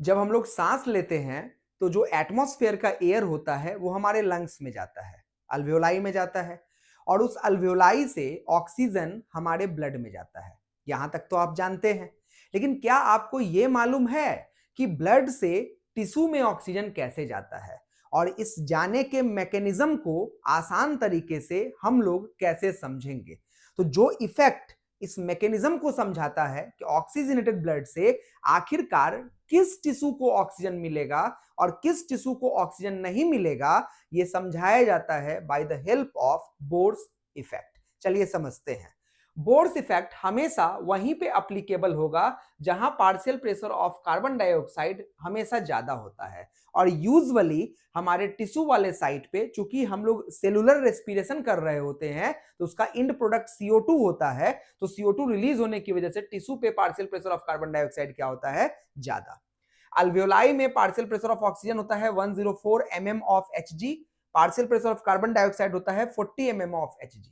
जब हम लोग सांस लेते हैं तो जो एटमॉस्फेयर का एयर होता है वो हमारे लंग्स में जाता है, अल्वेओलाई में जाता है और उस अल्वेओलाई से ऑक्सीजन हमारे ब्लड में जाता है। यहां तक तो आप जानते हैं, लेकिन क्या आपको ये मालूम है कि ब्लड से टिश्यू में ऑक्सीजन कैसे जाता है और इस जाने के मैकेनिज्म को आसान तरीके से हम लोग कैसे समझेंगे? तो जो इफेक्ट इस मैकेनिज्म को समझाता है कि ऑक्सीजनेटेड ब्लड से आखिरकार किस टिश्यू को ऑक्सीजन मिलेगा और किस टिश्यू को ऑक्सीजन नहीं मिलेगा, यह समझाया जाता है by the help of Bohr's effect. चलिए समझते हैं। बोर्स इफेक्ट हमेशा वहीं पे अप्लीकेबल होगा जहां partial pressure of carbon dioxide हमेशा ज्यादा होता है और यूजुअली हमारे टिश्यू वाले साइड पे, चूंकि हम लोग सेलुलर रेस्पिरेशन कर रहे होते हैं तो उसका इंड प्रोडक्ट CO2 होता है, तो CO2 रिलीज होने की वजह से टिश्यू पे partial pressure of carbon dioxide क्या होता है? ज्यादा। अल्वेओलाई में पार्शियल प्रेशर ऑफ ऑक्सीजन होता है 104 mm of Hg, partial pressure of carbon dioxide होता है 40 mm ऑफ Hg।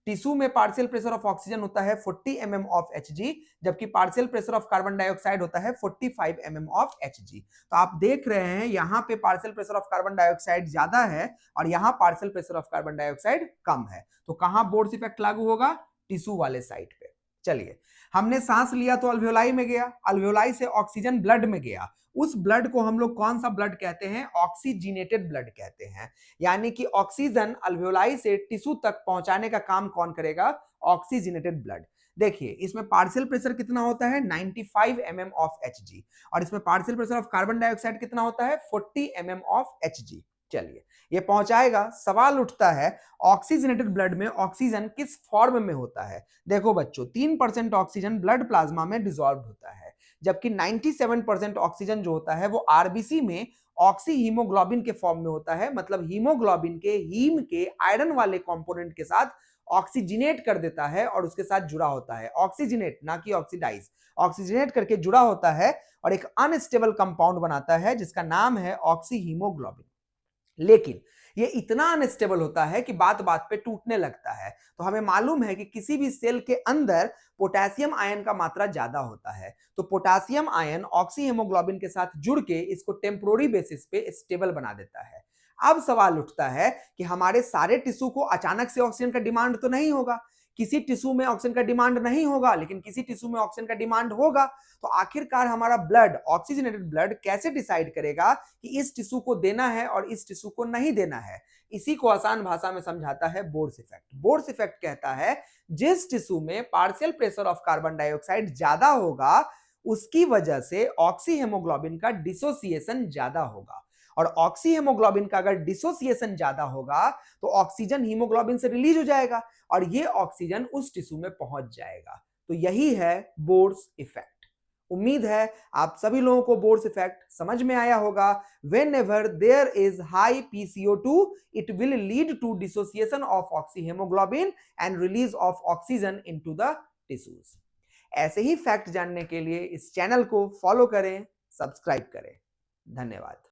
टिश्यू में पार्शियल प्रेशर ऑफ ऑक्सीजन होता है 40 mm ऑफ Hg, जबकि partial pressure of carbon dioxide होता है 45 mm ऑफ Hg। तो आप देख रहे हैं यहां पे partial pressure of carbon dioxide ज्यादा है और यहां partial pressure of carbon dioxide कम है। तो कहां बोर्स इफेक्ट लागू होगा? टिश्यू वाले साइड पे। चलिए, हमने सांस लिया तो अल्वेओलाई में गया, अल्वेओलाई से ऑक्सीजन ब्लड में गया। उस ब्लड को हम लोग कौन सा ब्लड कहते हैं? ऑक्सीजनेटेड ब्लड कहते हैं। यानी कि ऑक्सीजन अल्वेओलाई से टिश्यू तक पहुंचाने का काम कौन करेगा? Oxygenated blood. देखिए, इसमें पार्शियल प्रेशर कितना होता है? 95 mm ऑफ Hg और इसमें partial pressure of carbon dioxide कितना होता है? 40 mm ऑफ Hg। चलिए, ये पहुंचाएगा। सवाल उठता है, ऑक्सीजनेटेड ब्लड में ऑक्सीजन किस फॉर्म में होता है? देखो बच्चों, 3% ऑक्सीजन ब्लड प्लाज्मा में डिसॉल्व होता है, जबकि 97% ऑक्सीजन जो होता है वो आरबीसी में ऑक्सी हीमोग्लोबिन के फॉर्म में होता है। मतलब हीमोग्लोबिन के हीम के आयरन वाले कंपोनेंट के साथ ऑक्सीजनेट कर देता है और उसके साथ जुड़ा होता है। ऑक्सीजनेट, ना कि ऑक्सीडाइज। ऑक्सीजनेट करके जुड़ा होता है और एक अनस्टेबल कंपाउंड बनाता है जिसका नाम है ऑक्सी हीमोग्लोबिन। लेकिन ये इतना अनस्टेबल होता है कि बात बात पे टूटने लगता है। तो हमें मालूम है कि किसी भी सेल के अंदर पोटेशियम आयन का मात्रा ज्यादा होता है, तो पोटेशियम आयन ऑक्सी हेमोग्लोबिन के साथ जुड़ के इसको टेम्पोररी बेसिस पे स्टेबल बना देता है। अब सवाल उठता है कि हमारे सारे टिश्यू को अचानक से ऑक्सीजन का डिमांड तो नहीं होगा। किसी टिश्यू में ऑक्सीजन का डिमांड नहीं होगा, लेकिन किसी टिश्यू में ऑक्सीजन का डिमांड होगा। तो आखिरकार हमारा ब्लड, ऑक्सीजनेटेड ब्लड, कैसे डिसाइड करेगा कि इस टिश्यू को देना है और इस टिश्यू को नहीं देना है? इसी को आसान भाषा में समझाता है बोर्स इफेक्ट। बोर्स इफेक्ट कहता है जिस टिश्यू में partial pressure of carbon dioxide ज्यादा होगा उसकी वजह से ऑक्सी हेमोग्लोबिन का डिसोसिएशन ज्यादा होगा, और ऑक्सी हेमोग्लोबिन का अगर डिसोसिएशन ज्यादा होगा तो ऑक्सीजन हीमोग्लोबिन से रिलीज हो जाएगा और ये ऑक्सीजन उस टिश्यू में पहुंच जाएगा। तो यही है बोर्स इफेक्ट। उम्मीद है आप सभी लोगों को बोर्स इफेक्ट समझ में आया होगा। Whenever there is high PCO2, it will lead to dissociation of oxyhemoglobin and release of oxygen into the tissues। ऐसे ही फैक्ट जानने के लिए इस चैनल को फॉलो करें, सब्सक्राइब करें। धन्यवाद।